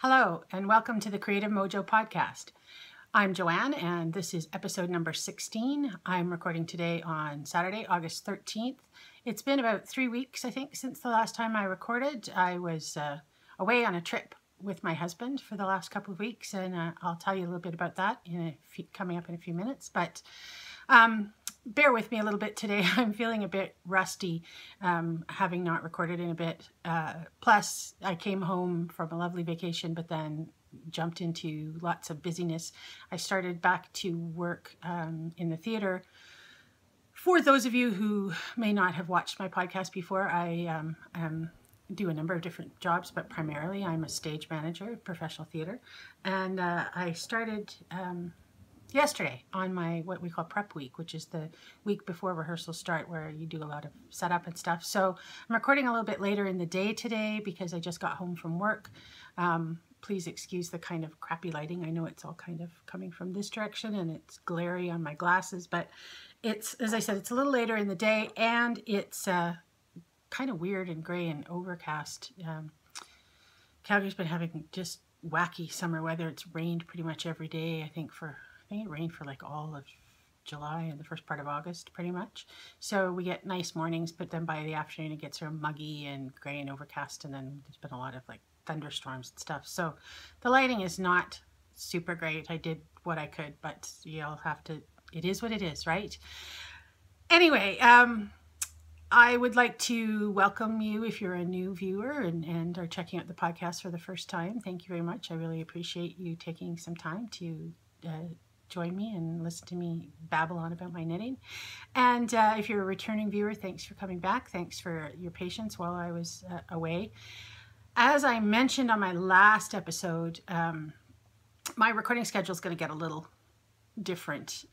Hello, and welcome to the CreativeMoJo podcast. I'm Joanne, and this is episode number 16. I'm recording today on Saturday, August 13th. It's been about 3 weeks, I think, since the last time I recorded. I was away on a trip with my husband for the last couple of weeks, and I'll tell you a little bit about that coming up in a few minutes. But bear with me a little bit today. I'm feeling a bit rusty, having not recorded in a bit. Plus, I came home from a lovely vacation, but then jumped into lots of busyness. I started back to work in the theater. For those of you who may not have watched my podcast before, I do a number of different jobs, but primarily I'm a stage manager of professional theater. And I started yesterday on my what we call prep week, which is the week before rehearsals start, where you do a lot of setup and stuff. So I'm recording a little bit later in the day today because I just got home from work. Please excuse the kind of crappy lighting. I know it's all kind of coming from this direction and it's glary on my glasses, but it's, as I said, it's a little later in the day and it's kind of weird and gray and overcast. Calgary's been having just wacky summer weather. It's rained pretty much every day. I think it rained for like all of July and the first part of August, pretty much. So we get nice mornings, but then by the afternoon it gets sort of muggy and gray and overcast, and then there's been a lot of like thunderstorms and stuff. So the lighting is not super great. I did what I could, but you'll have to, it is what it is, right? Anyway, I would like to welcome you if you're a new viewer and are checking out the podcast for the first time. Thank you very much. I really appreciate you taking some time to join me and listen to me babble on about my knitting. And if you're a returning viewer, thanks for coming back. Thanks for your patience while I was away. As I mentioned on my last episode, my recording schedule is going to get a little different.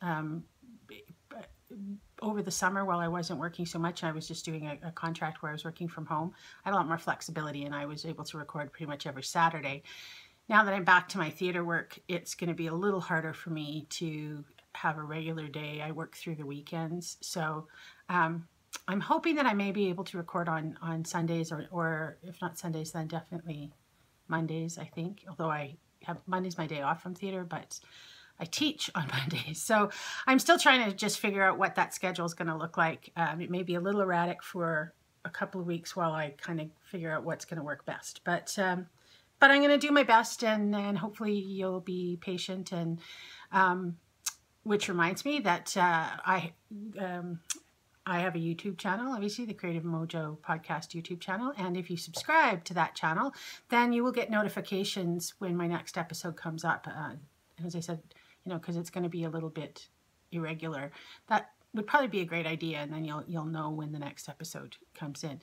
Over the summer, while I wasn't working so much, I was just doing a contract where I was working from home. I had a lot more flexibility and I was able to record pretty much every Saturday. Now that I'm back to my theater work, it's going to be a little harder for me to have a regular day. I work through the weekends. So I'm hoping that I may be able to record on Sundays or if not Sundays, then definitely Mondays, I think. Although Monday's my day off from theater, but I teach on Mondays. So I'm still trying to just figure out what that schedule is going to look like. It may be a little erratic for a couple of weeks while I kind of figure out what's going to work best. But I'm going to do my best, and hopefully you'll be patient. And which reminds me that I have a YouTube channel, obviously the CreativeMoJo podcast YouTube channel. And if you subscribe to that channel, then you will get notifications when my next episode comes up. As I said, because it's going to be a little bit irregular. That would probably be a great idea, and then you'll know when the next episode comes in.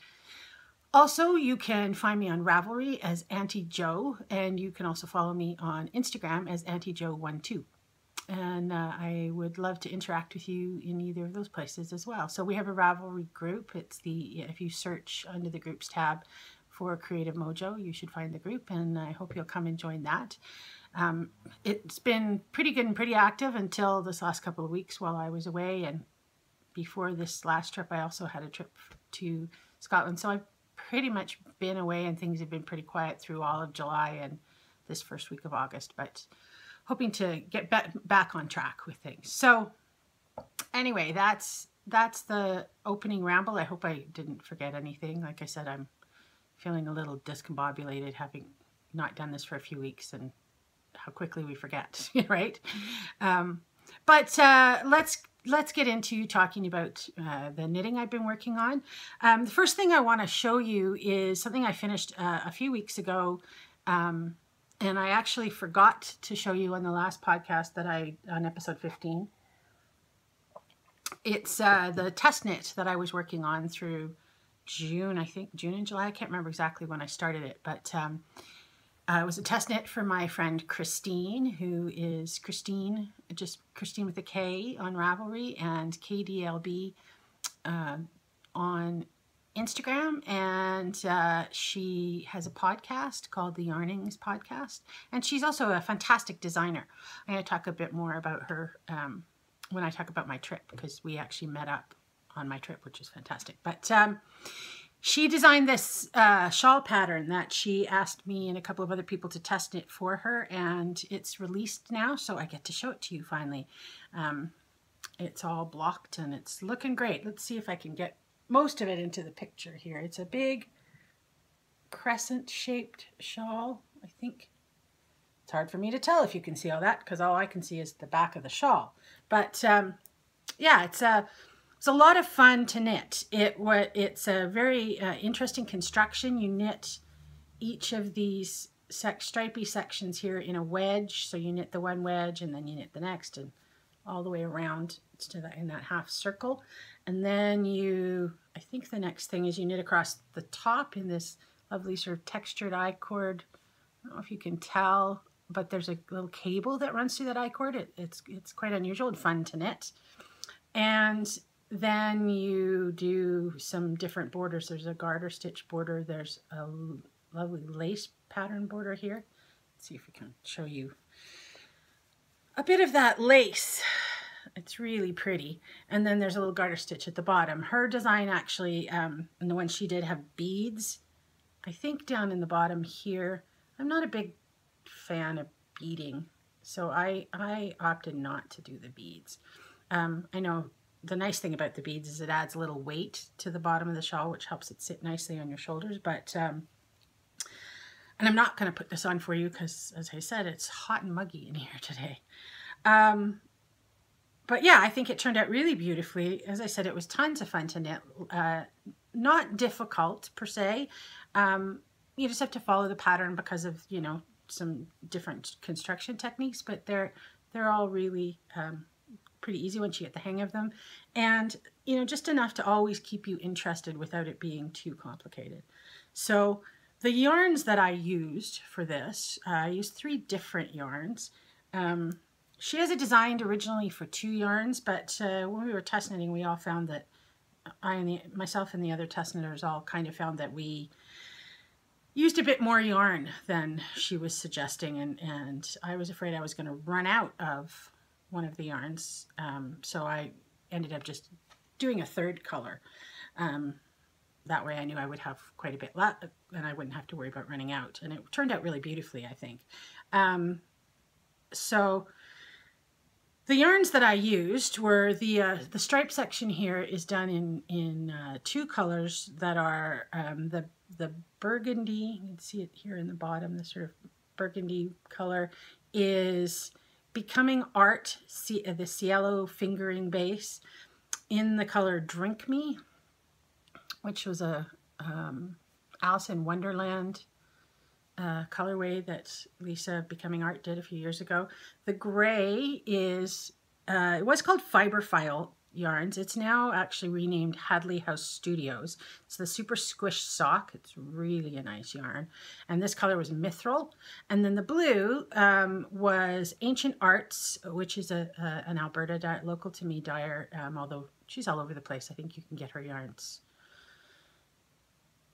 Also, you can find me on Ravelry as Auntie Jo, and you can also follow me on Instagram as AuntieJo12. And I would love to interact with you in either of those places as well. So we have a Ravelry group. If you search under the groups tab for CreativeMoJo, you should find the group, and I hope you'll come and join that. It's been pretty good and pretty active until this last couple of weeks while I was away, and before this last trip I also had a trip to Scotland. So I've pretty much been away and things have been pretty quiet through all of July and this first week of August, but hoping to get back on track with things. So anyway, that's the opening ramble. I hope I didn't forget anything. Like I said, I'm feeling a little discombobulated having not done this for a few weeks and how quickly we forget, right? But let's get into talking about the knitting I've been working on. The first thing I want to show you is something I finished a few weeks ago, and I actually forgot to show you on the last podcast on episode 15. It's the test knit that I was working on through June, I think June and July. I can't remember exactly when I started it, but it was a test knit for my friend Christine, who is Christine, just Christine with a K on Ravelry, and KDLB on Instagram. And she has a podcast called the Yarnings Podcast. And she's also a fantastic designer. I'm going to talk a bit more about her when I talk about my trip, because we actually met up on my trip, which is fantastic. But She designed this shawl pattern that she asked me and a couple of other people to test it for her, and it's released now, so I get to show it to you finally. It's all blocked and it's looking great. Let's see if I can get most of it into the picture here. It's a big crescent-shaped shawl, I think. It's hard for me to tell if you can see all that because all I can see is the back of the shawl. But yeah, it's a lot of fun to knit. It's a very interesting construction. You knit each of these stripy sections here in a wedge. So you knit the one wedge and then you knit the next and all the way around in that half circle. And then I think the next thing is you knit across the top in this lovely sort of textured I-cord. I don't know if you can tell, but there's a little cable that runs through that I-cord. It's quite unusual and fun to knit. And then you do some different borders. There's a garter stitch border. There's a lovely lace pattern border here. Let's see if we can show you a bit of that lace. It's really pretty. And then there's a little garter stitch at the bottom. Her design actually, and the one she did, have beads. I think down in the bottom here. I'm not a big fan of beading, so I opted not to do the beads. I know the nice thing about the beads is it adds a little weight to the bottom of the shawl, which helps it sit nicely on your shoulders. But and I'm not going to put this on for you because, as I said, it's hot and muggy in here today. But yeah, I think it turned out really beautifully. As I said, it was tons of fun to knit. Not difficult per se. You just have to follow the pattern because of, you know, some different construction techniques, but they're all really pretty easy once you get the hang of them. And, you know, just enough to always keep you interested without it being too complicated. So the yarns that I used for this, I used 3 different yarns. She has it designed originally for 2 yarns, but when we were test knitting, we all found that myself and the other test knitters all kind of found that we used a bit more yarn than she was suggesting, and I was afraid I was going to run out of one of the yarns, so I ended up just doing a 3rd color. That way I knew I would have quite a bit left and I wouldn't have to worry about running out, and it turned out really beautifully, I think. So the yarns that I used were the stripe section here is done in 2 colors that are the burgundy. You can see it here in the bottom. The sort of burgundy color is Becoming Art, the Cielo fingering base, in the color Drink Me, which was a Alice in Wonderland colorway that Lisa Becoming Art did a few years ago. The gray is, it was called Fiberfile Yarns. It's now actually renamed Hadley House Studios. It's the Super Squish Sock. It's really a nice yarn. And this color was Mithril. And then the blue was Ancient Arts, which is an Alberta local to me dyer, although she's all over the place. I think you can get her yarns.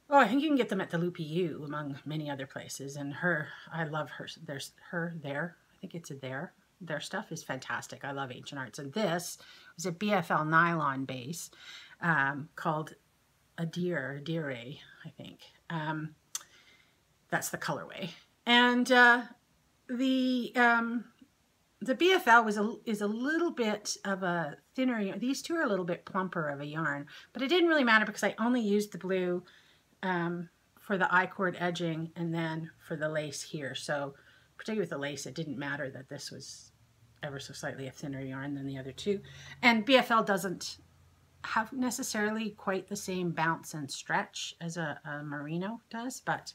Oh, I think you can get them at the Loopy U, among many other places. And I love her. There's her there. I think it's a there. Their stuff is fantastic. I love Ancient Arts. And this was a BFL nylon base called Adire, I think. That's the colorway. And the BFL is a little bit of a thinner. These 2 are a little bit plumper of a yarn, but it didn't really matter because I only used the blue for the I-cord edging and then for the lace here. So particularly with the lace, it didn't matter that this was ever so slightly a thinner yarn than the other 2. And BFL doesn't have necessarily quite the same bounce and stretch as a merino does, but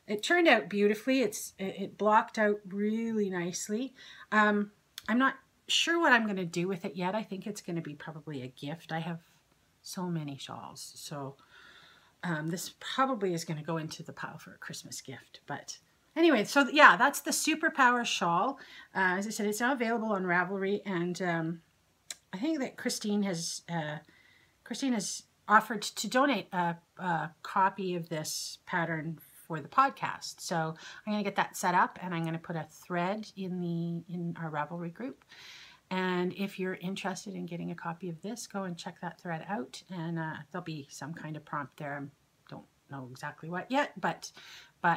it turned out beautifully. It blocked out really nicely. I'm not sure what I'm going to do with it yet. I think it's going to be probably a gift. I have so many shawls, so this probably is going to go into the pile for a Christmas gift. But anyway, so yeah, that's the Superpower shawl. As I said, it's now available on Ravelry, and I think that Christine has offered to donate a copy of this pattern for the podcast. So I'm going to get that set up, and I'm going to put a thread in our Ravelry group. And if you're interested in getting a copy of this, go and check that thread out, and there'll be some kind of prompt there. I know exactly what yet, but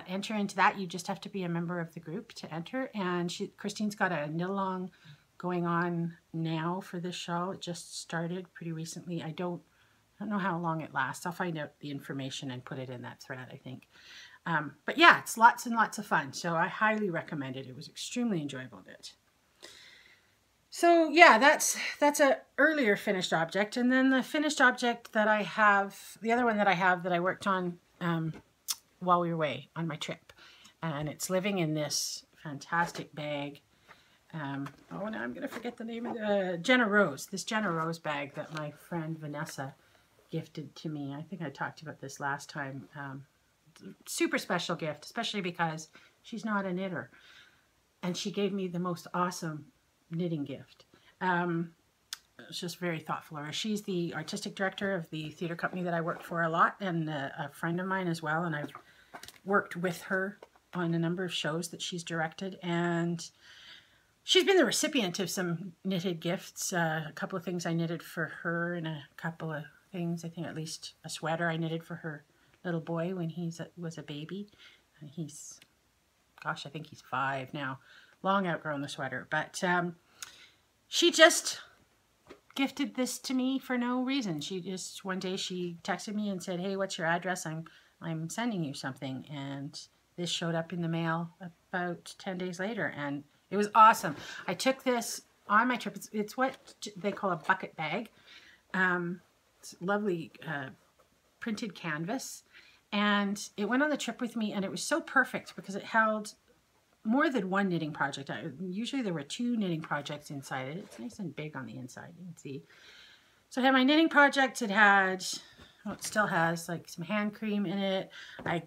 enter into that. You just have to be a member of the group to enter. And Christine's got a knit along going on now for this shawl. It just started pretty recently. I don't know how long it lasts. I'll find out the information and put it in that thread, I think. But yeah, it's lots and lots of fun. So I highly recommend it. It was extremely enjoyable knit. So yeah, that's a earlier finished object. And then the finished object that I have, the other one that I have that I worked on while we were away on my trip. And it's living in this fantastic bag. Oh, now I'm going to forget the name of the Jenna Rose. This Jenna Rose bag that my friend Vanessa gifted to me. I think I talked about this last time. Super special gift, especially because she's not a knitter. And she gave me the most awesome knitting gift. It's just very thoughtful of her. She's the artistic director of the theater company that I work for a lot, and a friend of mine as well. And I've worked with her on a number of shows that she's directed. And she's been the recipient of some knitted gifts. A couple of things I knitted for her, and a couple of things, I think at least a sweater I knitted for her little boy when he was a baby. He's, gosh, I think he's 5 now. Long outgrown the sweater. But she just gifted this to me for no reason. She just, one day she texted me and said, hey, what's your address? I'm sending you something. And this showed up in the mail about 10 days later. And it was awesome. I took this on my trip. It's what they call a bucket bag. It's lovely printed canvas. And it went on the trip with me, and it was so perfect because it held more than one knitting project. Usually there were 2 knitting projects inside it. It's nice and big on the inside, you can see. So I had my knitting project. It had, well, it still has like some hand cream in it. I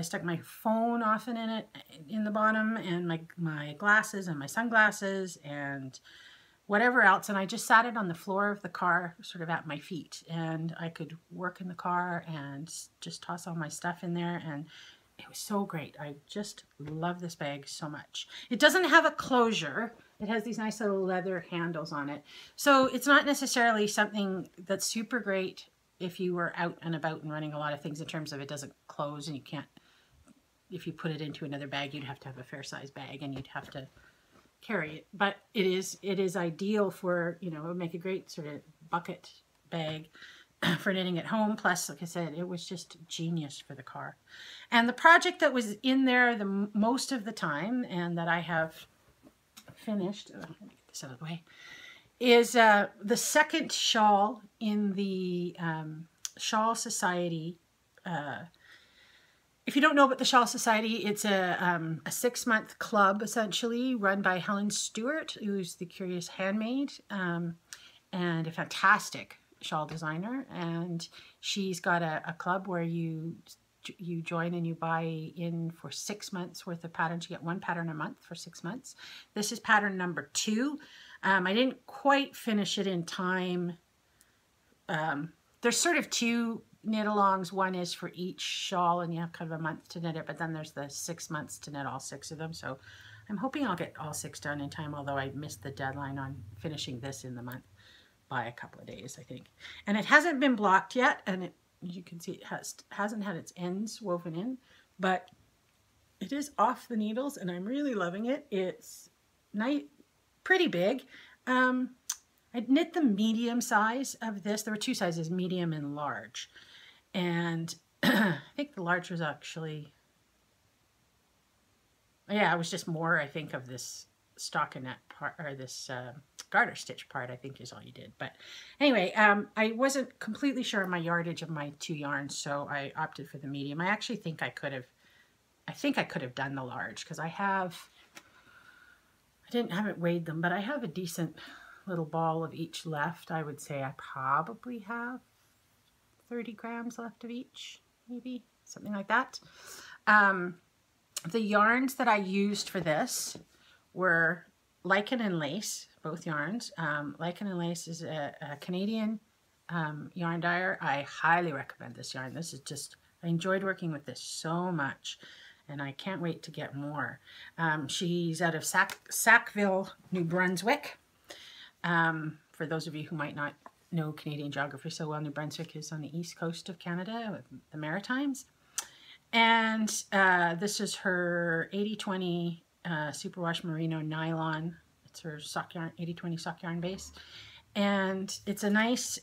stuck my phone often in it, in the bottom, and my glasses and my sunglasses and whatever else. And I just sat it on the floor of the car, sort of at my feet, and I could work in the car and just toss all my stuff in there. And it was so great. I just love this bag so much. It doesn't have a closure. It has these nice little leather handles on it. So it's not necessarily something that's super great if you were out and about and running a lot of things, in terms of it doesn't close, and you can't, if you put it into another bag, you'd have to have a fair size bag and you'd have to carry it. But it is ideal for, you know, it would make a great sort of bucket bag for knitting at home. Plus, like I said, it was just genius for the car. And the project that was in there the most of the time, and that I have finished, let me get this out of the way, is the second shawl in the Shawl Society. If you don't know about the Shawl Society, it's a 6-month club, essentially, run by Helen Stewart, who's the Curious Handmaid, and a fantastic shawl designer. And she's got a club where you join and you buy in for 6 months worth of patterns. You get 1 pattern a month for 6 months. This is pattern number 2. I didn't quite finish it in time. There's sort of 2 knit-alongs. One is for each shawl, and you have kind of a month to knit it, but then there's the 6 months to knit all 6 of them. So I'm hoping I'll get all 6 done in time, although I missed the deadline on finishing this in the month by a couple of days, I think. And it hasn't been blocked yet, and you can see it hasn't had its ends woven in, but it is off the needles, and I'm really loving it. It's nice, pretty big. I knit the medium size of this. There were 2 sizes, medium and large. And I think the large was actually, yeah, it was just more, I think, of this stockinette part, or this garter stitch part, I think is all you did. But anyway, I wasn't completely sure of my yardage of my 2 yarns, so I opted for the medium. I actually think I could have done the large, because I haven't weighed them, but I have a decent little ball of each left. I would say I probably have 30 grams left of each, maybe something like that. The yarns that I used for this were Lichen and Lace, both yarns. Lichen and Lace is a Canadian yarn dyer. I highly recommend this yarn. This is just, I enjoyed working with this so much, and I can't wait to get more. She's out of Sackville, New Brunswick. For those of you who might not know Canadian geography so well, New Brunswick is on the east coast of Canada, with the Maritimes. And this is her 80/20 Superwash Merino Nylon. It's her sock yarn, 80/20 sock yarn base. And it's a nice,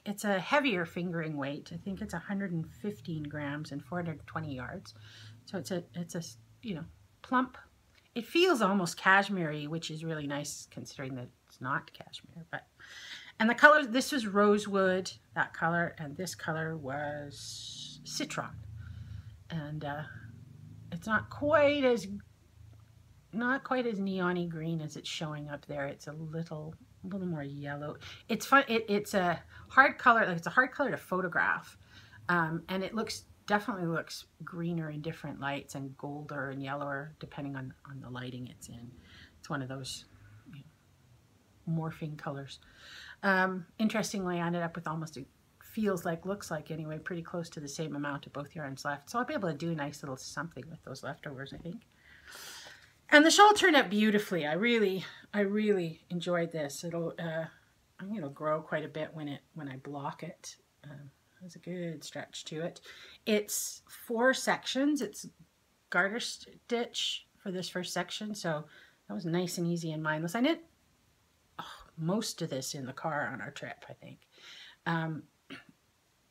it's a heavier fingering weight. I think it's 115 grams and 420 yards. So it's a, you know, plump. It feels almost cashmere-y, which is really nice considering that it's not cashmere. But, and the color, this was rosewood, that color, and this color was citron. And it's not quite as neon-y green as it's showing up there. It's a little more yellow. It's fun. It's a hard color. Like, it's a hard color to photograph, and it definitely looks greener in different lights and golder and yellower depending on the lighting it's in. It's one of those, you know, morphing colors. Interestingly, I ended up with almost looks like anyway, pretty close to the same amount of both yarns left. So I'll be able to do a nice little something with those leftovers, I think. And the shawl turned out beautifully. I really enjoyed this. It'll grow quite a bit when I block it. There's a good stretch to it. It's 4 sections. It's garter stitch for this first section, so that was nice and easy and mindless. I knit most of this in the car on our trip, I think.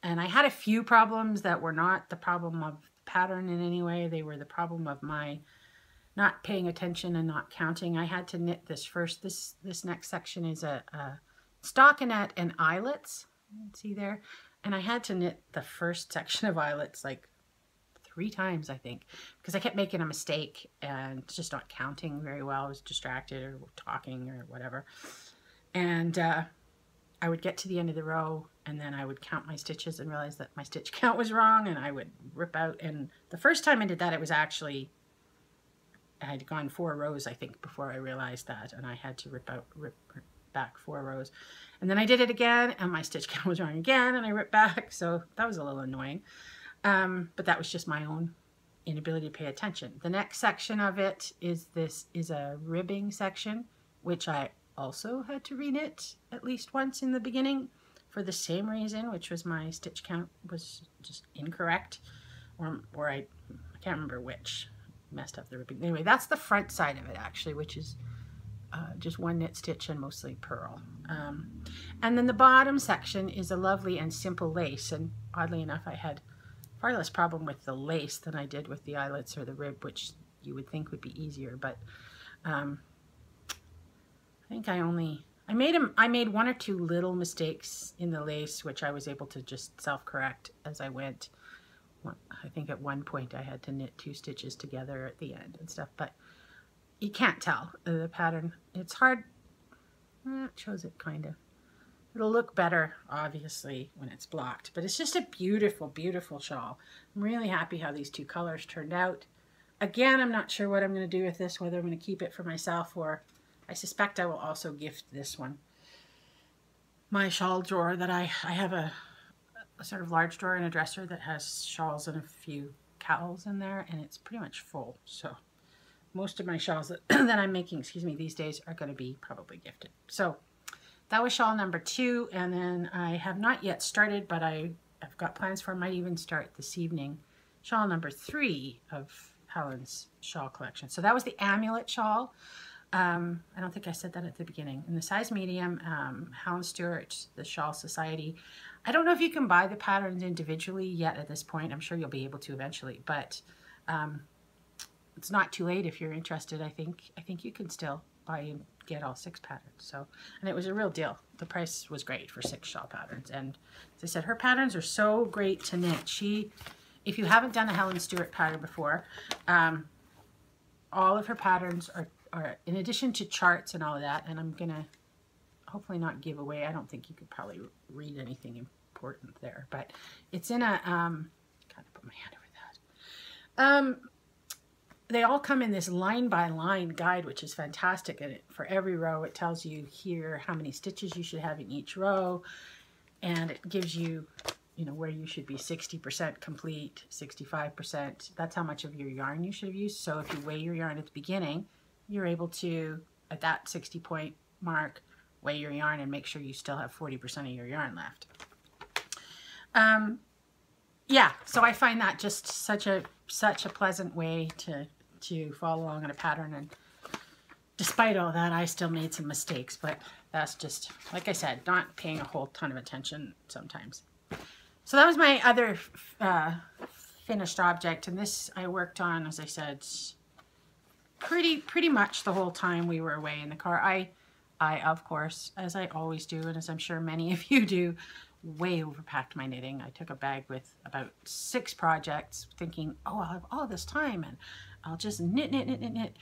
And I had a few problems that were not the problem of the pattern in any way. They were the problem of my not paying attention and not counting. I had to knit this first. This next section is a stockinette and eyelets. See there? And I had to knit the first section of eyelets like 3 times, I think, because I kept making a mistake and just not counting very well. I was distracted or talking or whatever. And I would get to the end of the row and then I would count my stitches and realize that my stitch count was wrong, and I would rip out. And the first time I did that, it was actually, I had gone 4 rows, I think, before I realized that, and I had to rip back 4 rows. And then I did it again and my stitch count was wrong again and I ripped back. So that was a little annoying. But that was just my own inability to pay attention. The next section of it is a ribbing section, which I also had to reknit at least once in the beginning for the same reason, which was my stitch count was just incorrect, or I can't remember which. Messed up the ribbing. Anyway, that's the front side of it actually, which is just 1 knit stitch and mostly purl. And then the bottom section is a lovely and simple lace, and oddly enough I had far less problem with the lace than I did with the eyelets or the rib, which you would think would be easier, but I think I made 1 or 2 little mistakes in the lace, which I was able to just self-correct as I went. I think at one point I had to knit 2 stitches together at the end and stuff, but you can't tell the pattern. It's hard. It shows it kind of. It'll look better, obviously, when it's blocked, but it's just a beautiful, beautiful shawl. I'm really happy how these 2 colors turned out. Again, I'm not sure what I'm going to do with this, whether I'm going to keep it for myself, or I suspect I will also gift this one. My shawl drawer that I have a sort of large drawer in a dresser that has shawls and a few cowls in there, and it's pretty much full. So most of my shawls that, that I'm making, excuse me, these days are going to be probably gifted. So that was shawl number 2, and then I have not yet started, but I've got plans for, I might even start this evening, shawl number 3 of Helen's shawl collection. So that was the amulet shawl. I don't think I said that at the beginning. In the size medium, Helen Stewart, the Shawl Society. I don't know if you can buy the patterns individually yet at this point. I'm sure you'll be able to eventually, but it's not too late if you're interested. I think you can still buy and get all 6 patterns. So, and it was a real deal. The price was great for 6 shawl patterns. And as I said, her patterns are so great to knit. If you haven't done a Helen Stewart pattern before, all of her patterns are in addition to charts and all of that, and I'm gonna hopefully not give away, I don't think you could probably read anything important there, but it's in a, kind of put my hand over that. They all come in this line by line guide, which is fantastic. And for every row, it tells you here how many stitches you should have in each row. And it gives you, you know, where you should be 60% complete, 65%. That's how much of your yarn you should have used. So if you weigh your yarn at the beginning, you're able to, at that 60-point mark, weigh your yarn and make sure you still have 40% of your yarn left. yeah, so I find that just such a pleasant way to follow along on a pattern. And despite all that, I still made some mistakes, but that's just, like I said, not paying a whole ton of attention sometimes. So that was my other finished object, and this I worked on, as I said, pretty much the whole time we were away in the car. I of course, as I always do, and as I'm sure many of you do, way overpacked my knitting. I took a bag with about 6 projects thinking, oh, I'll have all this time and I'll just knit.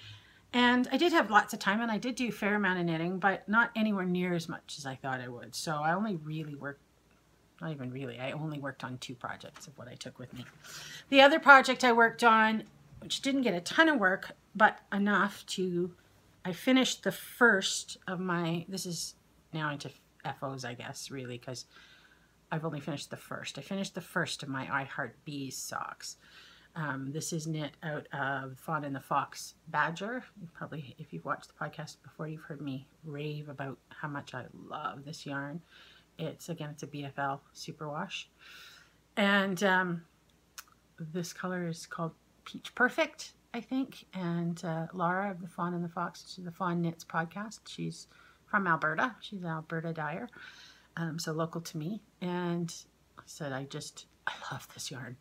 And I did have lots of time, and I did do a fair amount of knitting, but not anywhere near as much as I thought I would. So I only really worked, not even really, I only worked on 2 projects of what I took with me. The other project I worked on, which didn't get a ton of work, but enough to, I finished the first of my, this is now into FOs, I guess, really, because I've only finished the first. I finished the first of my I Heart Bees socks. This is knit out of Fawn and the Fox Badger. Probably, if you've watched the podcast before, you've heard me rave about how much I love this yarn. It's, again, it's a BFL superwash. And this color is called Peach Perfect, I think. And Laura of the Fawn and the Fox, which is the Fawn Knits podcast. She's from Alberta. She's an Alberta dyer, so local to me. And I said, I love this yarn.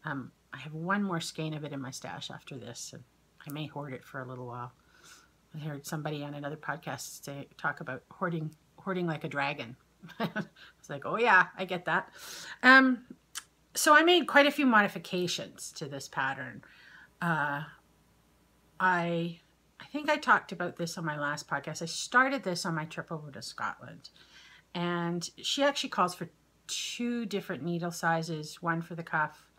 I have one more skein of it in my stash after this, and I may hoard it for a little while. I heard somebody on another podcast talk about hoarding like a dragon. I was like, oh yeah, I get that. So I made quite a few modifications to this pattern. I think I talked about this on my last podcast. I started this on my trip over to Scotland, and she actually calls for 2 different needle sizes, one for the cuff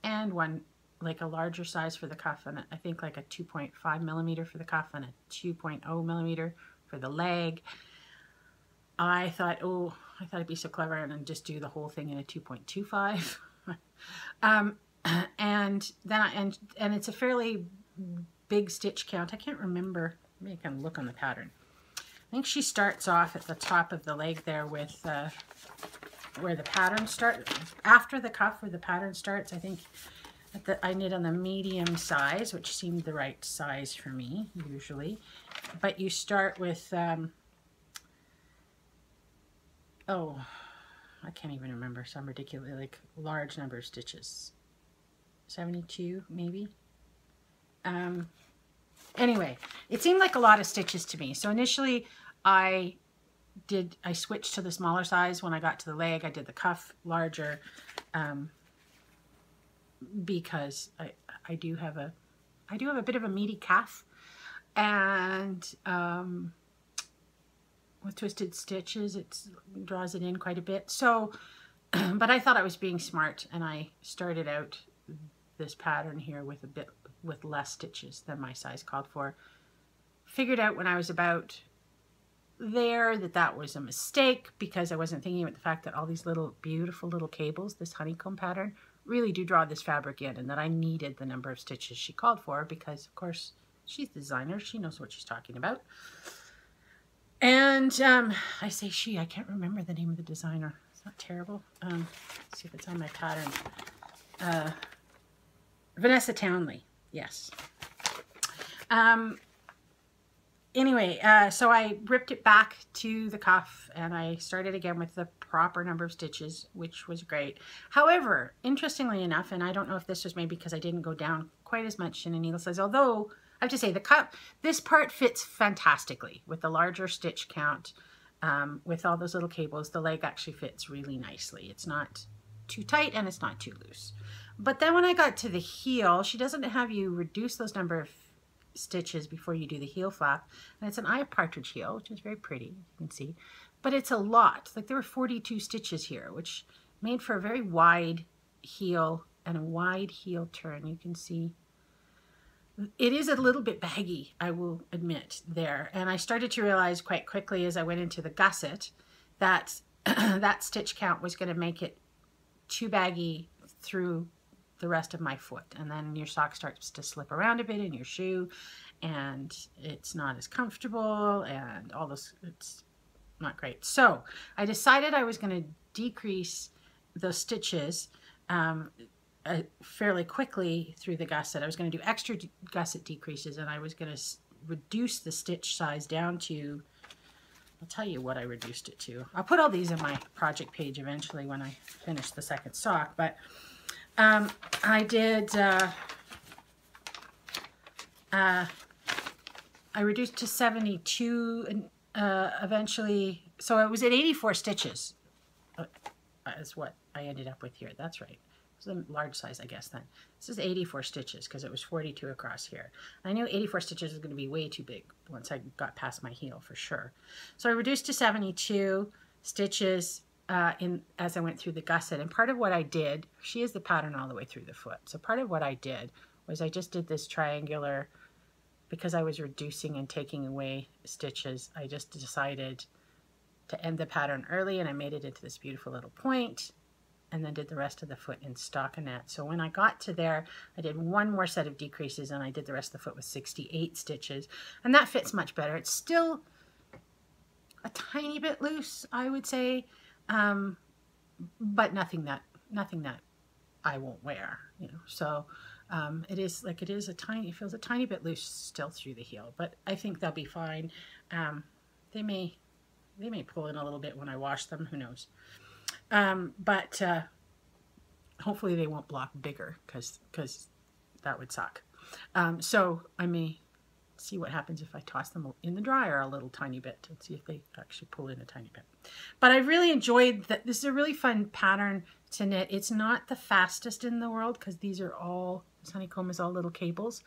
and one like a larger size for the cuff, and I think like a 2.5 millimeter for the cuff and a 2.0 millimeter for the leg. I thought I'd be so clever and then just do the whole thing in a 2.25. And then and it's a fairly big stitch count. I can't remember. Maybe I can look on the pattern. I think she starts off at the top of the leg there with where the pattern starts, after the cuff where the pattern starts. I think I knit on the medium size, which seemed the right size for me usually. But you start with, oh, I can't even remember, some ridiculous, like large number of stitches. 72 maybe. Anyway, it seemed like a lot of stitches to me. So initially I switched to the smaller size when I got to the leg. I did the cuff larger, because I do have a bit of a meaty calf, and with twisted stitches it draws it in quite a bit. So but I thought I was being smart, and I started out this pattern here with less stitches than my size called for. Figured out when I was about there that was a mistake, because I wasn't thinking about the fact that all these little beautiful little cables, this honeycomb pattern, really do draw this fabric in, and that I needed the number of stitches she called for, because of course she's the designer, she knows what she's talking about. And I say she, I can't remember the name of the designer. It's not terrible. Let's see if it's on my pattern. Vanessa Townley, yes. Anyway, so I ripped it back to the cuff, and I started again with the proper number of stitches, which was great. However, interestingly enough, and I don't know if this was maybe because I didn't go down quite as much in a needle size, although I have to say this part fits fantastically with the larger stitch count, with all those little cables. The leg actually fits really nicely. It's not too tight and it's not too loose. But then when I got to the heel, she doesn't have you reduce those number of stitches before you do the heel flap, and it's an eye partridge heel, which is very pretty, you can see, but it's a lot. Like there were 42 stitches here, which made for a very wide heel and a wide heel turn. You can see it is a little bit baggy, I will admit, there. And I started to realize quite quickly as I went into the gusset that that stitch count was going to make it too baggy through the rest of my foot, and then your sock starts to slip around a bit in your shoe, and it's not as comfortable, and all this, it's not great. So I decided I was going to decrease those stitches fairly quickly through the gusset. I was going to do extra gusset decreases, and I was going to reduce the stitch size down to, I'll tell you what I reduced it to. I'll put all these in my project page eventually when I finish the second sock, but I did, I reduced to 72 and eventually, so it was at 84 stitches is what I ended up with here. That's right. It was a large size, I guess, then. This is 84 stitches because it was 42 across here. I knew 84 stitches was going to be way too big once I got past my heel for sure. So I reduced to 72 stitches as I went through the gusset. And part of what I did, she is the pattern all the way through the foot. So part of what I did was I just did this triangular, because I was reducing and taking away stitches, I just decided to end the pattern early, and I made it into this beautiful little point, and then did the rest of the foot in stockinette. So when I got to there, I did one more set of decreases, and I did the rest of the foot with 68 stitches, and that fits much better. It's still a tiny bit loose, I would say, but nothing that I won't wear, you know. So it is it feels a tiny bit loose still through the heel, but I think they'll be fine. They may pull in a little bit when I wash them, who knows. But hopefully they won't block bigger, because that would suck. So I may see what happens if I toss them in the dryer a little tiny bit and see if they actually pull in a tiny bit. But I really enjoyed that. This is a really fun pattern to knit. It's not the fastest in the world because these are all, this honeycomb is all little cables.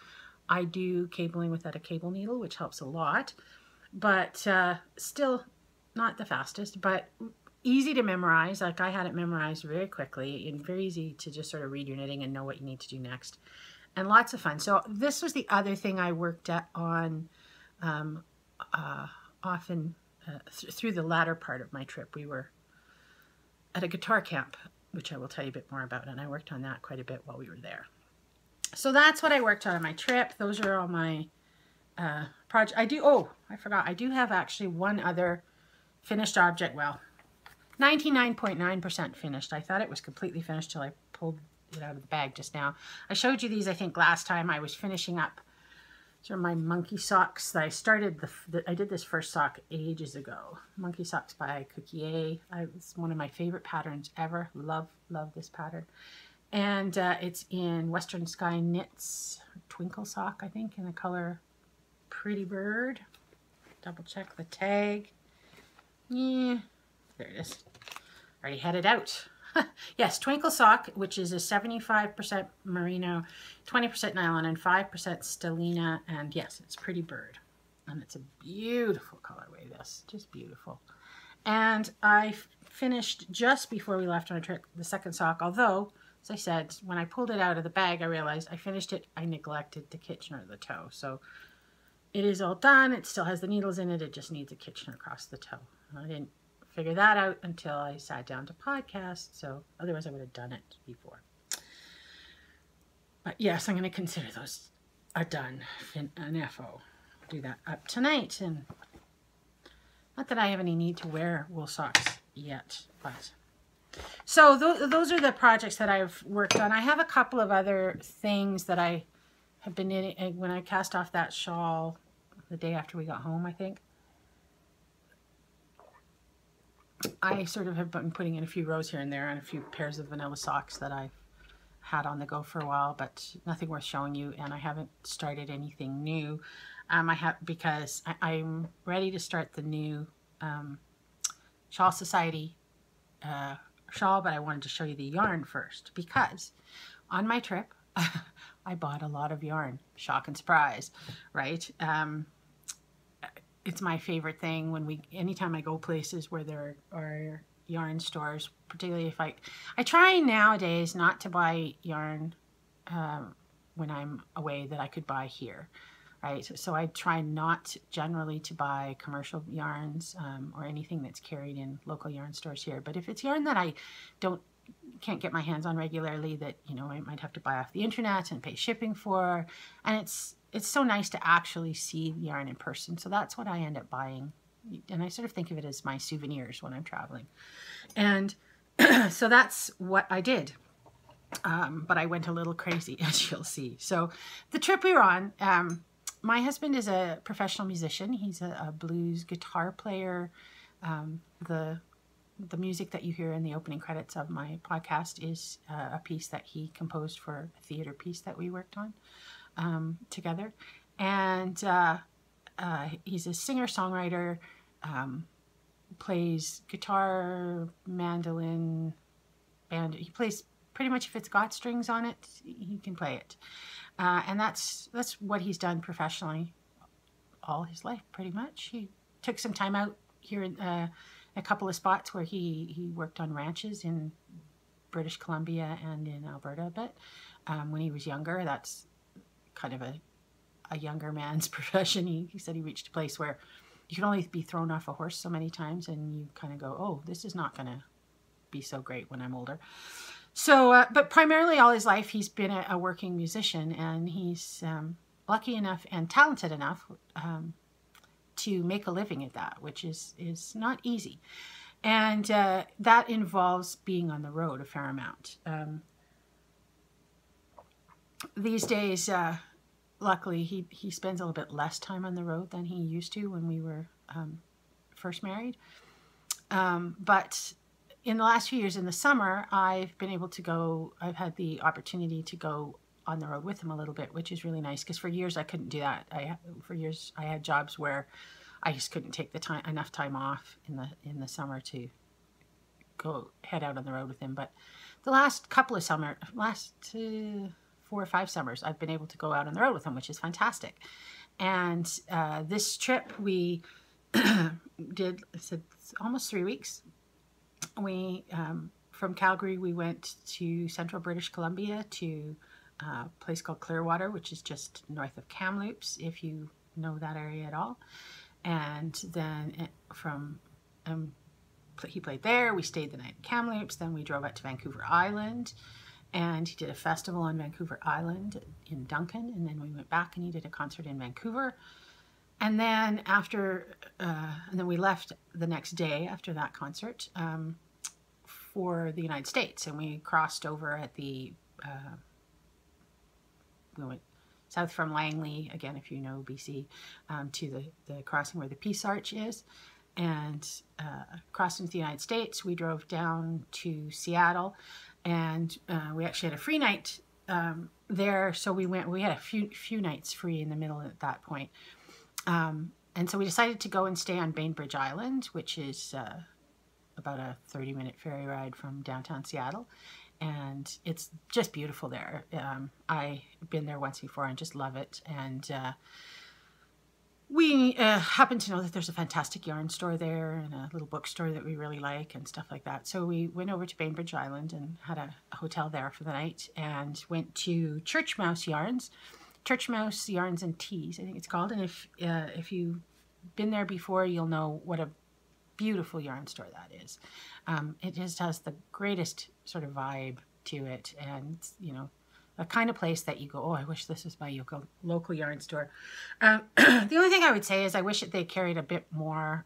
I do cabling without a cable needle, which helps a lot, but still not the fastest, but easy to memorize. Like I had it memorized very quickly and very easy to just sort of read your knitting and know what you need to do next. And lots of fun. So this was the other thing I worked on often through the latter part of my trip. We were at a guitar camp, which I will tell you a bit more about, and I worked on that quite a bit while we were there. So that's what I worked on my trip. Those are all my projects. I forgot. I do have actually one other finished object. Well, 99.9% finished. I thought it was completely finished till I pulled it out of the bag just now. I showed you these, I think, last time. I was finishing up sort of my monkey socks. I started I did this first sock ages ago. Monkey socks by Cookier. It's one of my favorite patterns ever. Love this pattern. And it's in Western Sky Knits Twinkle Sock, I think, in the color Pretty Bird. Double check the tag. Yeah, there it is. Already had it out. Yes, Twinkle Sock, which is a 75% merino, 20% nylon, and 5% stellina. And yes, it's Pretty Bird. And it's a beautiful colorway, this. Just beautiful. And I finished just before we left on a trip the second sock, although, as I said, when I pulled it out of the bag, I realized I finished it. I neglected the Kitchener, the toe. So it is all done. It still has the needles in it. It just needs a Kitchener across the toe. I didn't figure that out until I sat down to podcast, so otherwise I would have done it before. But yes, I'm going to consider those a done, an FO. I'll do that up tonight, and not that I have any need to wear wool socks yet, but so those are the projects that I've worked on. I have a couple of other things that I have been knitting. When I cast off that shawl the day after we got home, I think, I sort of have been putting in a few rows here and there on a few pairs of vanilla socks that I've had on the go for a while, but nothing worth showing you, and I haven't started anything new. Because I'm ready to start the new Shawl Society shawl, but I wanted to show you the yarn first, because on my trip I bought a lot of yarn. Shock and surprise, right? It's my favorite thing anytime I go places where there are yarn stores, particularly if I try nowadays not to buy yarn when I'm away that I could buy here, right? So I try not generally to buy commercial yarns or anything that's carried in local yarn stores here. But if it's yarn that I can't get my hands on regularly, that, you know, I might have to buy off the internet and pay shipping for, and it's so nice to actually see the yarn in person. So that's what I end up buying. And I sort of think of it as my souvenirs when I'm traveling. And so that's what I did. but I went a little crazy, as you'll see. So the trip we were on, my husband is a professional musician. He's a blues guitar player. The music that you hear in the opening credits of my podcast is a piece that he composed for a theater piece that we worked on together. And he's a singer-songwriter, plays guitar, mandolin, and he plays pretty much if it's got strings on it, he can play it. And that's what he's done professionally all his life, pretty much. He took some time out here in a couple of spots where he worked on ranches in British Columbia and in Alberta a bit. When he was younger, that's kind of a younger man's profession. He said he reached a place where you can only be thrown off a horse so many times and you kind of go, oh, this is not going to be so great when I'm older. So, but primarily all his life, he's been a working musician, and he's lucky enough and talented enough to make a living at that, which is not easy. And that involves being on the road a fair amount. These days, luckily, he spends a little bit less time on the road than he used to when we were first married. But in the last few years in the summer, I've been able to go, I've had the opportunity to go on the road with him a little bit, which is really nice, because for years I couldn't do that. For years I had jobs where I just couldn't take enough time off in the summer to go head out on the road with him. But the last couple of last 4 or 5 summers, I've been able to go out on the road with him, which is fantastic. And this trip we did, it's almost 3 weeks. We, from Calgary, we went to central British Columbia to a place called Clearwater, which is just north of Kamloops, if you know that area at all. And then he played there. We stayed the night in Kamloops. Then we drove out to Vancouver Island, and he did a festival on Vancouver Island in Duncan. And then we went back and he did a concert in Vancouver. And then and then we left the next day after that concert for the United States, and we crossed over at we went south from Langley, again, if you know BC, to the crossing where the Peace Arch is, and crossed into the United States. We drove down to Seattle, and we actually had a free night there, so we had a few nights free in the middle at that point. And so we decided to go and stay on Bainbridge Island, which is about a 30-minute ferry ride from downtown Seattle. And it's just beautiful there. I've been there once before and just love it. And we happen to know that there's a fantastic yarn store there and a little bookstore that we really like and stuff like that. So we went over to Bainbridge Island and had a hotel there for the night and went to Church Mouse Yarns. Church Mouse Yarns and Teas, I think it's called. And if you've been there before, you'll know what a beautiful yarn store that is. It just has the greatest sort of vibe to it, and you know, a kind of place that you go, oh, I wish this was my local yarn store. The only thing I would say is I wish that they carried a bit more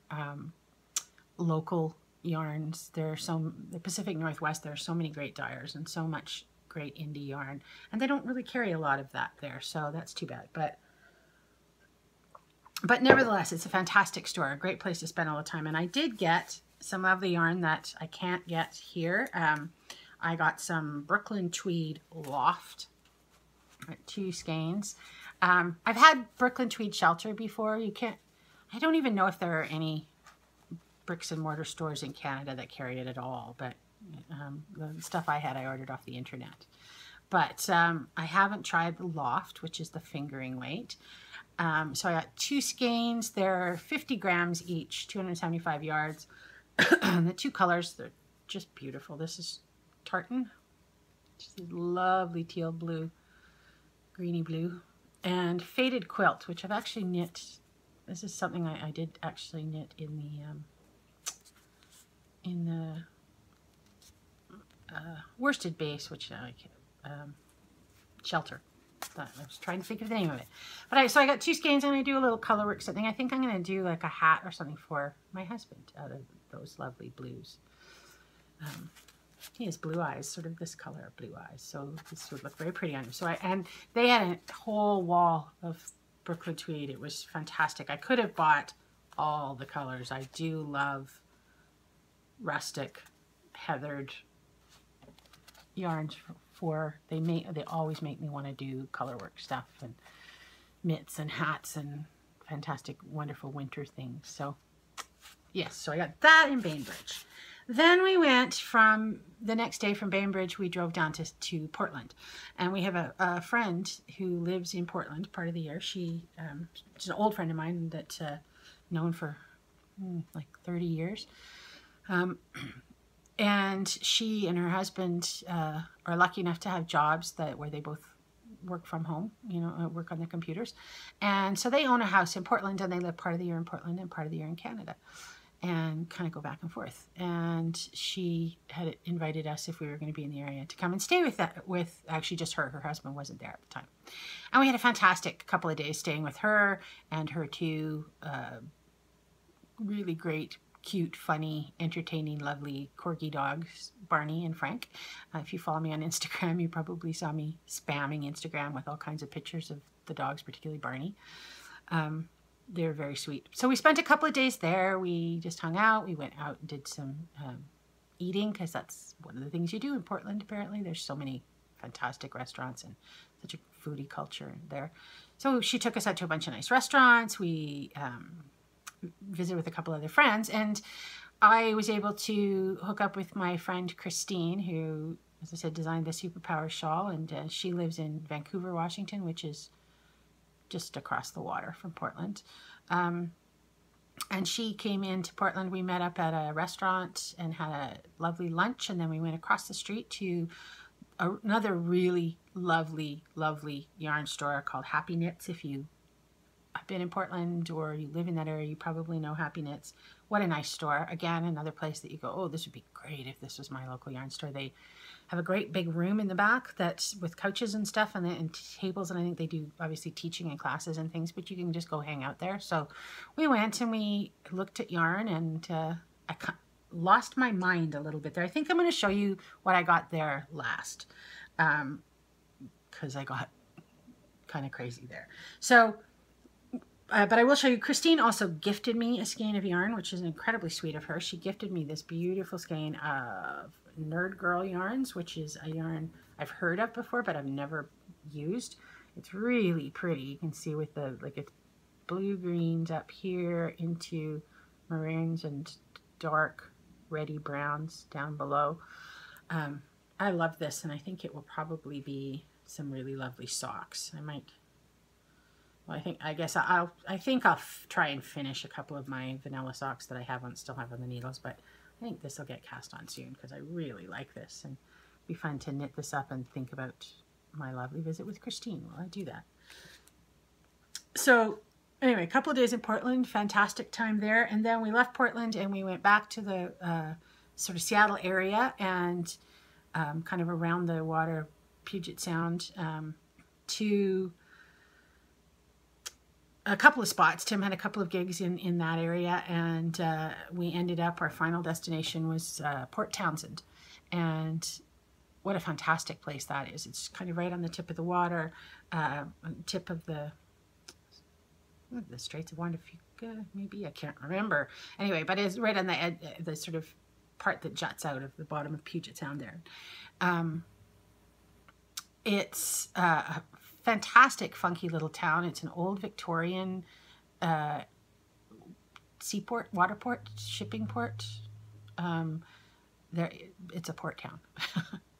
local yarns. The Pacific Northwest, there are so many great dyers and so much great indie yarn, and they don't really carry a lot of that there, so that's too bad. But nevertheless, it's a fantastic store, a great place to spend all the time. And I did get some lovely yarn that I can't get here. I got some Brooklyn Tweed Loft, 2 skeins. I've had Brooklyn Tweed Shelter before. I don't even know if there are any bricks and mortar stores in Canada that carry it at all, but the stuff I had, I ordered off the internet. But I haven't tried the Loft, which is the fingering weight. So I got 2 skeins. They're 50 grams each, 275 yards. The 2 colors, they're just beautiful. This is tartan, just a lovely teal blue, greeny blue, and faded quilt, which I've actually knit. This is something I did actually knit in the worsted base, which I shelter. I was trying to think of the name of it. But so I got 2 skeins. I'm going to do a little colorwork something. I think I'm going to do like a hat or something for my husband out of those lovely blues. he has blue eyes, sort of this color of blue eyes. So this would look very pretty on him. So and they had a whole wall of Brooklyn tweed. It was fantastic. I could have bought all the colors. I do love rustic heathered yarns they always make me want to do colorwork stuff and mitts and hats and fantastic, wonderful winter things. So yes, so I got that in Bainbridge. Then we went from the next day from Bainbridge, we drove down to Portland. And we have a friend who lives in Portland part of the year. She's an old friend of mine that known for like 30 years. And she and her husband are lucky enough to have jobs where they both work from home, you know, work on their computers. And so they own a house in Portland, and they live part of the year in Portland and part of the year in Canada, and kind of go back and forth. And she had invited us, if we were going to be in the area, to come and stay with actually just her. Her husband wasn't there at the time. And we had a fantastic couple of days staying with her and her two really great, cute, funny, entertaining, lovely corgi dogs, Barney and Frank. If you follow me on Instagram, you probably saw me spamming Instagram with all kinds of pictures of the dogs, particularly Barney. They're very sweet. So we spent a couple of days there. We just hung out. We went out and did some eating, because that's one of the things you do in Portland, apparently. There's so many fantastic restaurants and such a foodie culture there. So she took us out to a bunch of nice restaurants. We visited with a couple other friends, and I was able to hook up with my friend Christine, who, as I said, designed the Superpower shawl, and she lives in Vancouver, Washington, which is just across the water from Portland. And she came into Portland. We met up at a restaurant and had a lovely lunch, and then we went across the street to another really lovely, lovely yarn store called Happy Knits. If you have been in Portland or you live in that area, you probably know Happy Knits. What a nice store. Again, another place that you go, oh, this would be great if this was my local yarn store. They have a great big room in the back that's with couches and stuff and tables, and I think they do obviously teaching and classes and things, but you can just go hang out there. So we went and we looked at yarn, and I lost my mind a little bit there. I think I'm going to show you what I got there last, because I got kind of crazy there. So but I will show you, Christine also gifted me a skein of yarn, which is incredibly sweet of her. She gifted me this beautiful skein of Nerd Girl yarns, which is a yarn I've heard of before, but I've never used. It's really pretty. You can see with the, like, it's blue greens up here into maroons and dark reddy browns down below. I love this, and I think it will probably be some really lovely socks. I might... Well, I think I'll try and finish a couple of my vanilla socks that I still have on the needles, but I think this will get cast on soon because I really like this, and it'd be fun to knit this up and think about my lovely visit with Christine while I do that. So anyway, a couple of days in Portland, fantastic time there, and then we left Portland and we went back to the sort of Seattle area and kind of around the water, Puget Sound, to a couple of spots. Tim had a couple of gigs in that area, and we ended up, our final destination was Port Townsend. And what a fantastic place that is. It's kind of right on the tip of the water, tip of the Straits of Juan de Fuca, maybe, I can't remember. Anyway, but it's right on the sort of part that juts out of the bottom of Puget Sound there. It's fantastic, funky little town. It's an old Victorian seaport, waterport, shipping port. It's a port town.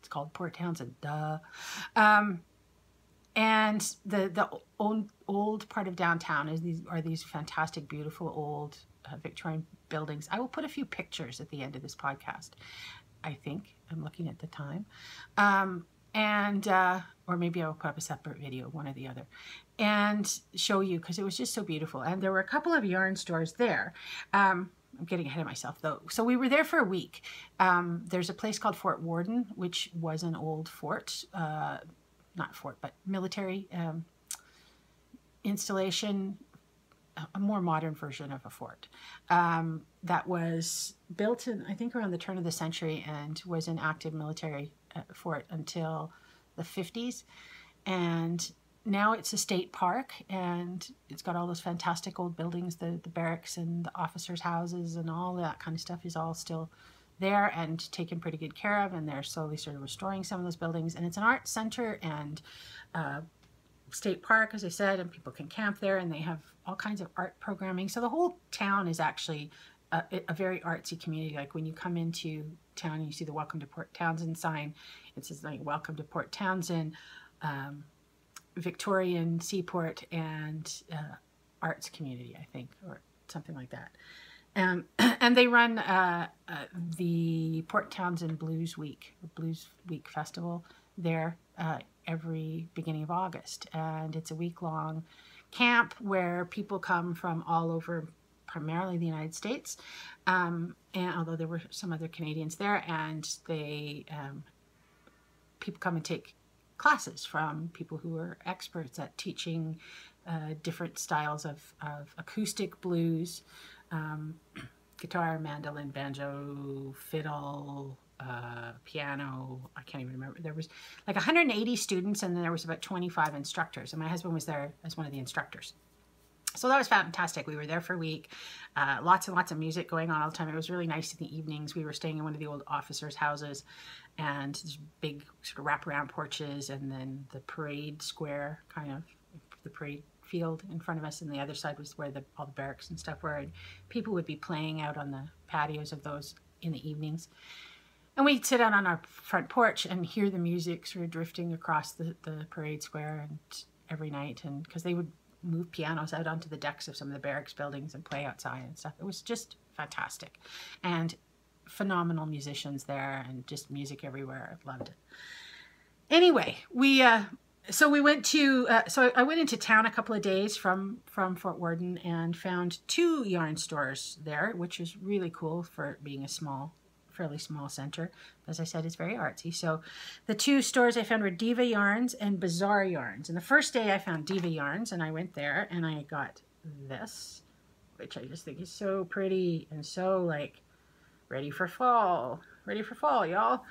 It's called Port Townsend, duh. And the old part of downtown are these fantastic, beautiful old Victorian buildings. I will put a few pictures at the end of this podcast. I think I'm looking at the time. Or maybe I'll put up a separate video, one or the other, and show you, because it was just so beautiful. And there were a couple of yarn stores there. I'm getting ahead of myself though. So we were there for a week. There's a place called Fort Worden, which was an old fort, not fort, but military installation. a more modern version of a fort that was built in, I think, around the turn of the century, and was an active military fort until the 50s. And now it's a state park, and it's got all those fantastic old buildings, the barracks and the officers' houses and all that kind of stuff is all still there and taken pretty good care of, and they're slowly sort of restoring some of those buildings. And it's an art center and state park, as I said, and people can camp there, and they have all kinds of art programming. So the whole town is actually a very artsy community. Like when you come into town and you see the Welcome to Port Townsend sign, it says like Welcome to Port Townsend, Victorian Seaport and Arts Community, I think, or something like that. And they run the Port Townsend Blues Week Festival there every beginning of August. And it's a week-long camp where people come from all over, primarily the United States, and although there were some other Canadians there, and they people come and take classes from people who are experts at teaching different styles of acoustic blues, guitar, mandolin, banjo, fiddle, piano. I can't even remember. There was like 180 students, and then there was about 25 instructors, and my husband was there as one of the instructors. So that was fantastic. We were there for a week. Lots and lots of music going on all the time. It was really nice in the evenings. We were staying in one of the old officers' houses, and there's big sort of wraparound porches, and then the parade square, kind of the parade field in front of us, and the other side was where all the barracks and stuff were, and people would be playing out on the patios of those in the evenings. And we'd sit out on our front porch and hear the music sort of drifting across the parade square and every night, and because they would move pianos out onto the decks of some of the barracks buildings and play outside and stuff. It was just fantastic, and phenomenal musicians there, and just music everywhere. I loved it. Anyway, so we went to, so I went into town a couple of days from Fort Worden and found 2 yarn stores there, which was really cool for being a fairly small center. As I said, it's very artsy. So the 2 stores I found were Diva Yarns and Bazaar Yarns. And the first day I found Diva Yarns, and I went there and I got this, which I just think is so pretty and so like ready for fall, y'all.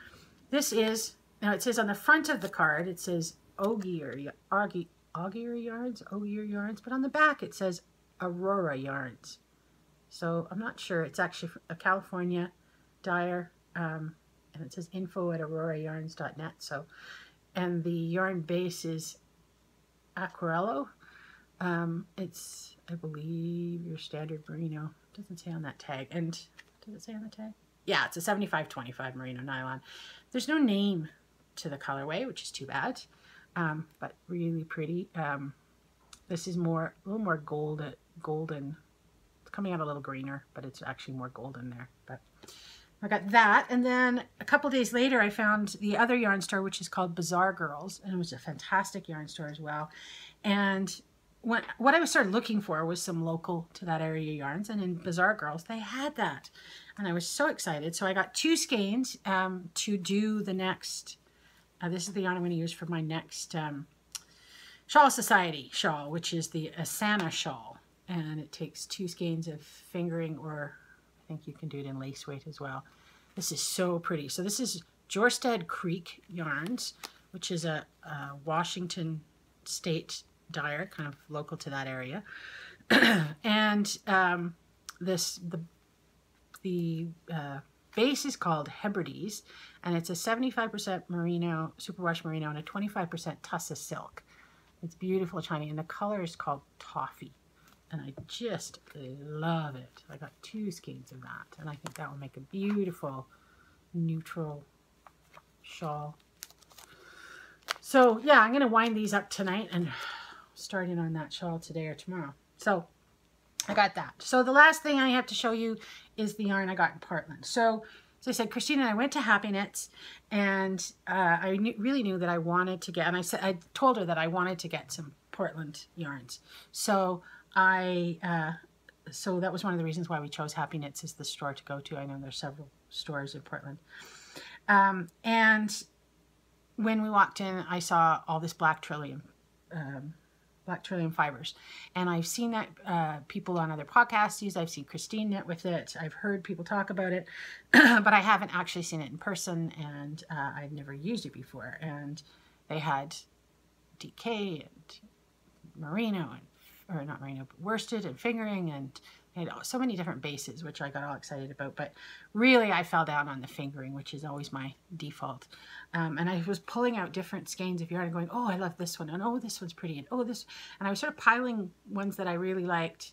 This is, now it says on the front of the card, it says Ogier Yarns, but on the back it says Aurora Yarns. So I'm not sure. It's actually a California dyer, and it says info@aurorayarns.net. So, and the yarn base is Aquarello. It's, I believe, your standard merino. It doesn't say on that tag. And does it say on the tag? Yeah, it's a 75/25 merino nylon. There's no name to the colorway, which is too bad. But really pretty. This is a little more golden. It's coming out a little greener, but it's actually more golden there. But I got that, and then a couple days later I found the other yarn store, which is called Bazaar Girls, and it was a fantastic yarn store as well. And what I started looking for was some local to that area yarns, and in Bazaar Girls they had that, and I was so excited. So I got 2 skeins to do the next. This is the yarn I'm going to use for my next Shawl Society shawl, which is the Asana shawl, and it takes 2 skeins of fingering, or I think you can do it in lace weight as well. This is so pretty. So this is Jorstad Creek Yarns, which is a Washington State dyer, kind of local to that area. And the base is called Hebrides, and it's a 75% merino, superwash merino, and a 25% tussa silk. It's beautiful shiny, and the color is called Toffee. And I just love it. I got 2 skeins of that, and I think that will make a beautiful neutral shawl. So yeah, I'm going to wind these up tonight and start in on that shawl today or tomorrow. So I got that. So the last thing I have to show you is the yarn I got in Portland. So as I said, Christine and I went to Happy Knits, and I really knew that I wanted to get, and I told her that I wanted to get some Portland yarns. So so that was one of the reasons why we chose Happy Knits as the store to go to. I know there's several stores in Portland. And when we walked in, I saw all this black trillium black trillium fibers. And I've seen that people on other podcasts use. I've seen Christine knit with it. I've heard people talk about it, but I haven't actually seen it in person, and I've never used it before. And they had DK and merino, and, or not merino, but worsted and fingering, and they had so many different bases, which I got all excited about. But really, I fell down on the fingering, which is always my default. And I was pulling out different skeins of yarn and going, oh, I love this one, and oh, this one's pretty, and oh, this. And I was sort of piling ones that I really liked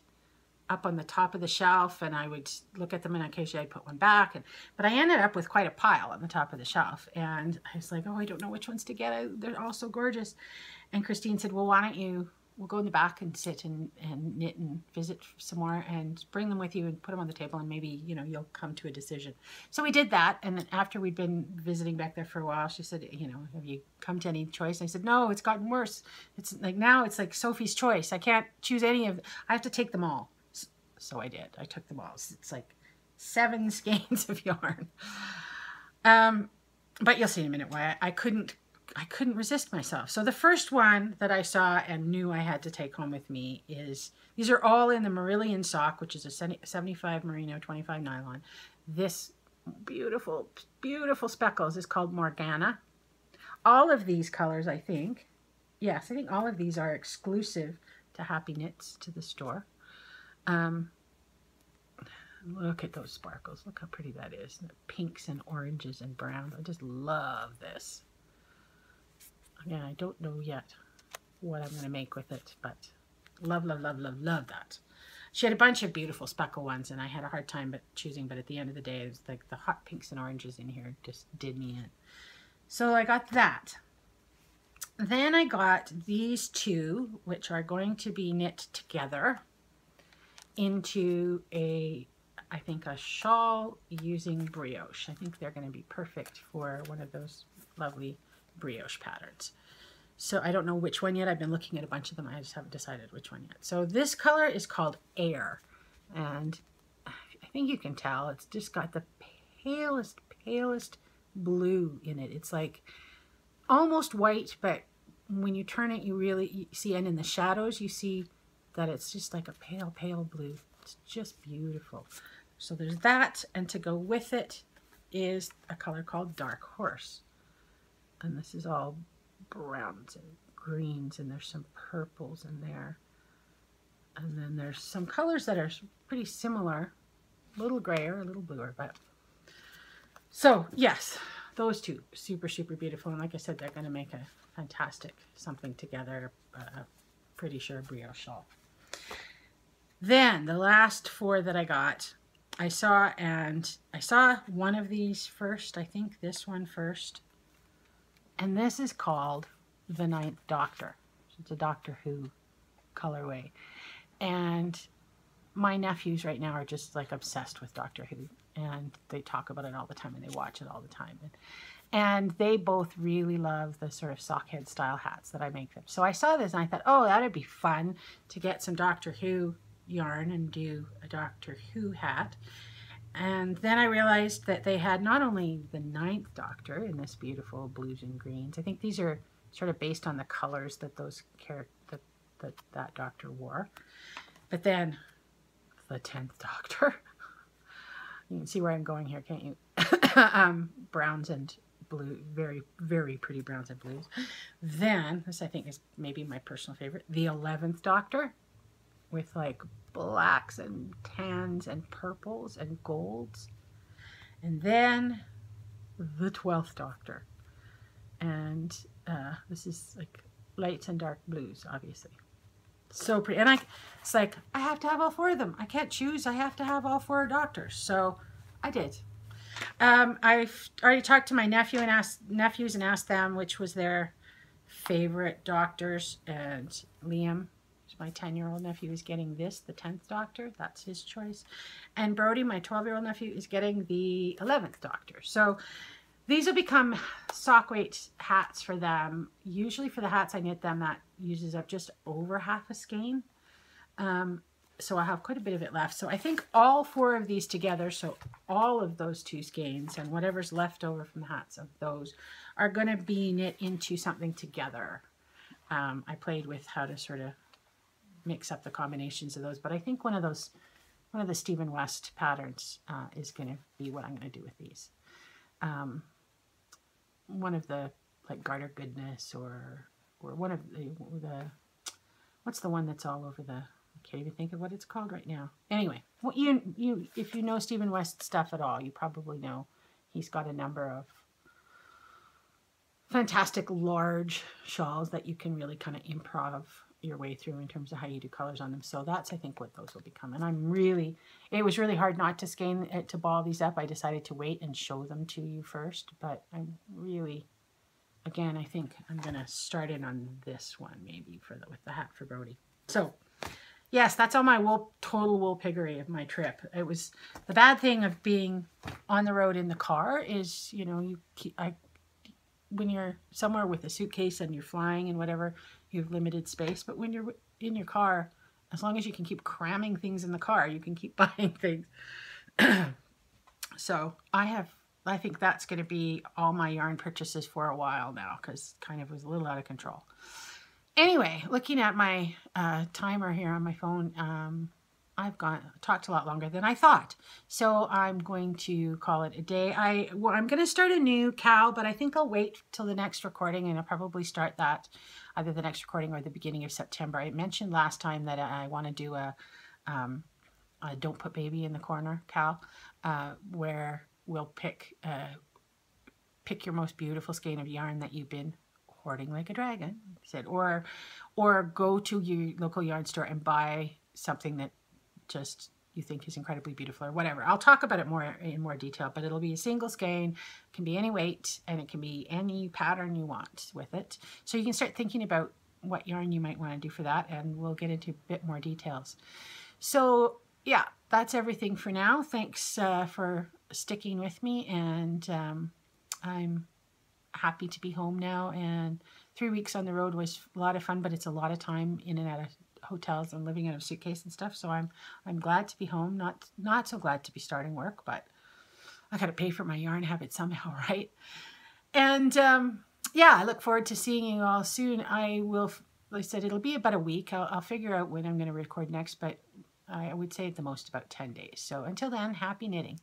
up on the top of the shelf, and I would look at them, and occasionally I'd put one back. But I ended up with quite a pile on the top of the shelf, and I was like, oh, I don't know which ones to get. They're all so gorgeous. And Christine said, well, why don't you, we'll go in the back and sit and knit and visit some more, and bring them with you and put them on the table, and maybe, you know, you'll come to a decision. So we did that, and then after we'd been visiting back there for a while, she said, you know, have you come to any choice? And I said, no, it's gotten worse. It's like, now it's like Sophie's choice. I can't choose any of them. I have to take them all. So I did. I took them all. It's like 7 skeins of yarn. But you'll see in a minute why I couldn't resist myself. So the first one that I saw and knew I had to take home with me is, these are all in the Marillion sock, which is a 75 merino, 25 nylon. This beautiful, beautiful speckles is called Morgana. All of these colors, I think, yes, I think all of these are exclusive to Happy Knits, to the store. Look at those sparkles. Look how pretty that is. The pinks and oranges and browns. I just love this. Again, I don't know yet what I'm going to make with it, but love, love, love, love, love that. She had a bunch of beautiful speckle ones, and I had a hard time choosing, but at the end of the day, it was like the hot pinks and oranges in here just did me in. So I got that. Then I got these two, which are going to be knit together into I think a shawl using brioche. I think they're going to be perfect for one of those lovely brioche patterns. So I don't know which one yet. I've been looking at a bunch of them. I just haven't decided which one yet. So this color is called Air, and I think you can tell it's just got the palest blue in it. It's like almost white, but when you turn it, you see, and in the shadows, you see that it's just like a pale blue. It's just beautiful. So there's that, and to go with it is a color called Dark Horse. And this is all browns and greens, and there's some purples in there. And then there's some colors that are pretty similar, a little grayer, a little bluer, but so yes, those two, super, super beautiful. And like I said, they're going to make a fantastic something together, pretty sure brioche shawl. Then the last 4 that I got, I saw one of these first. I think this one first. And this is called The Ninth Doctor. It's a Doctor Who colorway. And my nephews right now are just like obsessed with Doctor Who. And they talk about it all the time, and they watch it all the time. And they both really love the sort of sockhead style hats that I make them. So I saw this and I thought, oh, that'd be fun to get some Doctor Who yarn and do a Doctor Who hat. And then I realized that they had not only the 9th Doctor in this beautiful blues and greens. I think these are sort of based on the colors that that Doctor wore. But then the 10th Doctor. You can see where I'm going here, can't you? Browns and blue, very, very pretty browns and blues. Then, this I think is maybe my personal favorite, the 11th Doctor, with like blacks and tans and purples and golds. And then the 12th Doctor. And this is like lights and dark blues, obviously. So pretty. And it's like, I have to have all 4 of them. I can't choose. I have to have all 4 Doctors. So I did. I've already talked to my nephews and asked them which was their favorite Doctors. And Liam, my 10-year-old nephew, is getting this, the 10th Doctor. That's his choice. And Brody, my 12-year-old nephew, is getting the 11th Doctor. So these will become sock weight hats for them. Usually for the hats I knit them, that uses up just over half a skein. So I have quite a bit of it left. So I think all 4 of these together, so all of those 2 skeins and whatever's left over from the hats of those, are going to be knit into something together. I played with how to sort of mix up the combinations of those. But I think one of the Stephen West patterns is going to be what I'm going to do with these. One of the, like, Garter Goodness, or one of the what's the one that's all over the, I can't even think of what it's called right now. Anyway, well, if you know Stephen West stuff at all, you probably know he's got a number of fantastic large shawls that you can really kind of improv your way through in terms of how you do colors on them. So that's, I think, what those will become. And it was really hard not to skein it, to ball these up. I decided to wait and show them to you first, but I'm really, again, I think I'm going to start in on this one maybe with the hat for Brody. So yes, that's all my total wool piggery of my trip. It was the bad thing of being on the road in the car is, you know, when you're somewhere with a suitcase and you're flying and whatever, you have limited space. But when you're in your car, as long as you can keep cramming things in the car, you can keep buying things. So I think that's going to be all my yarn purchases for a while now, because kind of was a little out of control. Anyway, looking at my timer here on my phone, I've talked a lot longer than I thought. So I'm going to call it a day. I'm going to start a new cowl, but I think I'll wait till the next recording, and I'll probably start that either the next recording or the beginning of September. I mentioned last time that I want to do a Don't Put Baby in the Corner cowl, where we'll pick your most beautiful skein of yarn that you've been hoarding like a dragon, like I said, or go to your local yarn store and buy something that just you think is incredibly beautiful, or whatever. I'll talk about it in more detail, but it'll be a single skein, can be any weight, and it can be any pattern you want with it. So you can start thinking about what yarn you might want to do for that, and we'll get into a bit more details. So yeah, that's everything for now. Thanks for sticking with me, and I'm happy to be home now. And 3 weeks on the road was a lot of fun, but it's a lot of time in and out of hotels and living out of a suitcase and stuff. So I'm glad to be home. Not so glad to be starting work, but I got to pay for my yarn habit somehow, right? And yeah, I look forward to seeing you all soon. Like I said, it'll be about a week. I'll figure out when I'm going to record next, but I would say at the most about 10 days. So until then, happy knitting.